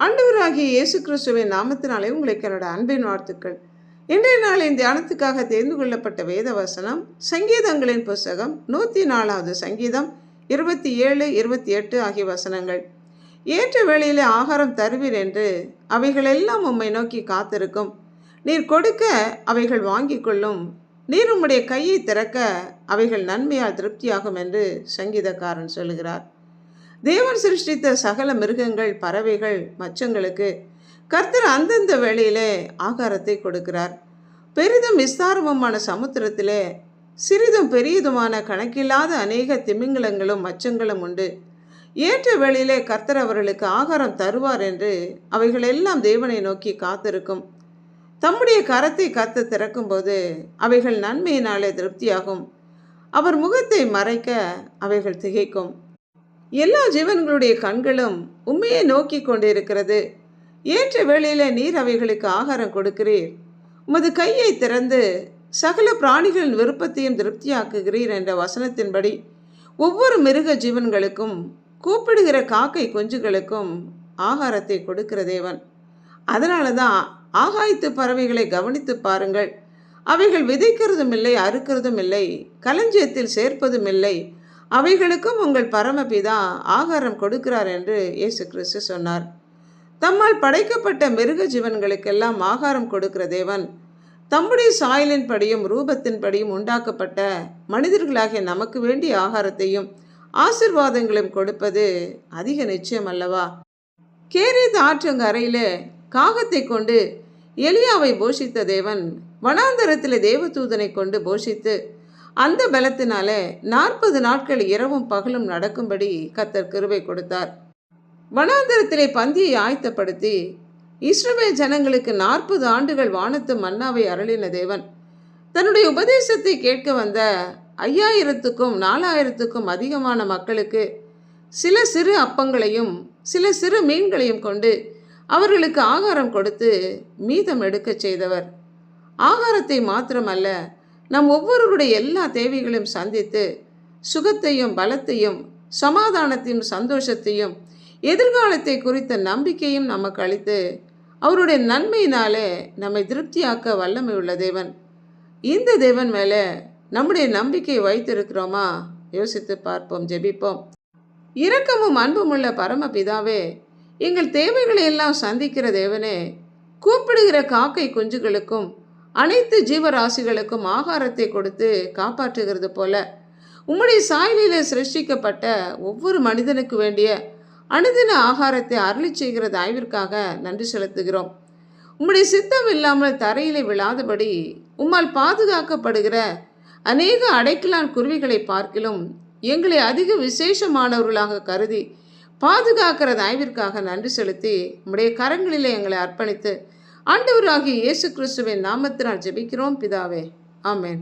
ஆண்டவராகிய இயேசு கிறிஸ்துவின் நாமத்தினாலே உங்களுக்கு என்னோட அன்பின் வாழ்த்துக்கள். இன்றைய நாளின் தியானத்துக்காக தேர்ந்து கொள்ளப்பட்ட வேத வசனம் சங்கீதங்களின் புஸ்தகம் 104வது சங்கீதம் 27, 28 ஆகிய வசனங்கள். ஏற்ற வேளையிலே ஆகாரம் தருவீர் என்று அவைகளெல்லாம் உம்மை நோக்கி காத்திருக்கும். நீர் கொடுக்க அவைகள் வாங்கிக் கொள்ளும். நீர் உம்முடைய கையை திறக்க அவைகள் நன்மையால் திருப்தியாகும் என்று சங்கீதக்காரன் சொல்கிறார். தேவன் சிருஷ்டித்த சகல மிருகங்கள், பறவைகள், மச்சங்களுக்கு கர்த்தர் அந்தந்த வேளையிலே ஆகாரத்தை கொடுக்கிறார். பெரிதும் விஸ்தாரமுமான சமுத்திரத்திலே சிறிதும் பெரியதுமான கணக்கில்லாத அநேக திமிங்கலங்களும் மச்சங்களும் உண்டு. ஏற்ற வேளையிலே கர்த்தர் அவர்களுக்கு ஆகாரம் தருவார் என்று அவைகளெல்லாம் தேவனை நோக்கி காத்திருக்கும். தம்முடைய கரத்தை கர்த்தர் திறக்கும்போது அவைகள் நன்மையினாலே திருப்தியாகும். அவர் முகத்தை மறைக்க அவைகள் திகைக்கும். எல்லா ஜீவன்களுடைய கண்களும் உண்மையை நோக்கி கொண்டிருக்கிறது. ஏற்ற வேளையில நீர் அவைகளுக்கு ஆகாரம் கொடுக்கிறீர். உமது கையை திறந்து சகல பிராணிகளின் விருப்பத்தையும் திருப்தியாக்குகிறீர் என்ற வசனத்தின்படி ஒவ்வொரு மிருக ஜீவன்களுக்கும் கூப்பிடுகிற காக்கை குஞ்சுகளுக்கும் ஆகாரத்தை கொடுக்கிற தேவன். அதனால தான் ஆகாயத்து பறவைகளை கவனித்து பாருங்கள். அவைகள் விதைக்கிறதும் இல்லை, அறுக்கிறதும் இல்லை, களஞ்சியத்தில் சேர்ப்பதும் இல்லை. அவைகளுக்கும் உங்கள் பரமபிதா ஆகாரம் கொடுக்கிறார் என்று இயேசு கிறிஸ்து சொன்னார். தம்மால் படைக்கப்பட்ட மிருக ஜீவன்களுக்கெல்லாம் ஆகாரம் கொடுக்கிற தேவன் தம்முடைய சாயலின்படியும் ரூபத்தின்படியும் உண்டாக்கப்பட்ட மனிதர்களாகிய நமக்கு வேண்டிய ஆகாரத்தையும் ஆசீர்வாதங்களையும் கொடுப்பது அதிக நிச்சயம் அல்லவா? கேரீத் ஆற்றங்கரையிலே காகத்தை கொண்டு எலியாவை போஷித்த தேவன் வனாந்தரத்தில் தேவதூதனை கொண்டு போஷித்து அந்த பலத்தினாலே 40 நாட்கள் இரவும் பகலும் நடக்கும்படி கர்த்தர் கிருபை கொடுத்தார். வனாந்தரத்திலே பந்தியை ஆயத்தப்படுத்தி இஸ்ரவேல் ஜனங்களுக்கு 40 ஆண்டுகள் வானத்து மன்னாவை அருளின தேவன் தன்னுடைய உபதேசத்தை கேட்க வந்த 5000க்கும் 4000க்கும் அதிகமான மக்களுக்கு சில சிறு அப்பங்களையும் சில சிறு மீன்களையும் கொண்டு அவர்களுக்கு ஆகாரம் கொடுத்து மீதம் எடுக்க செய்தவர். ஆகாரத்தை மாத்திரமல்ல, நம் ஒவ்வொருவருடைய எல்லா தேவைகளையும் சந்தித்து சுகத்தையும் பலத்தையும் சமாதானத்தையும் சந்தோஷத்தையும் எதிர்காலத்தை குறித்த நம்பிக்கையும் நமக்கு அளித்து அவருடைய நன்மையினாலே நம்மை திருப்தியாக்க வல்லமை உள்ள தேவன். இந்த தேவன் மேலே நம்முடைய நம்பிக்கையை வைத்திருக்கிறோமா? யோசித்து பார்ப்போம், ஜெபிப்போம். இரக்கமும் அன்பும் உள்ள பரமபிதாவே, எங்கள் தேவைகளை எல்லாம் சந்திக்கிற தேவனே, கூப்பிடுகிற காக்கை குஞ்சுகளுக்கும் அனைத்து ஜீவராசிகளுக்கும் ஆகாரத்தை கொடுத்து காப்பாற்றுகிறது போல உம்முடைய சாயலிலே சிருஷ்டிக்கப்பட்ட ஒவ்வொரு மனிதனுக்கு வேண்டிய அனுதின ஆகாரத்தை அருளி செய்கிற தயவிற்காக நன்றி செலுத்துகிறோம். உம்முடைய சித்தம் இல்லாமல் தரையிலே விழாதபடி உம்மால் பாதுகாக்கப்படுகிற அநேக அடைக்கலான் குருவிகளை பார்க்கிலும் எங்களை அதிக விசேஷமானவர்களாக கருதி பாதுகாக்கிற தயவிற்காக நன்றி செலுத்தி உம்முடைய கரங்களிலே எங்களை அர்ப்பணித்து ஆண்டவராகிய இயேசு கிறிஸ்துவின் நாமத்தினால் ஜெபிக்கிறோம் பிதாவே. ஆமென்.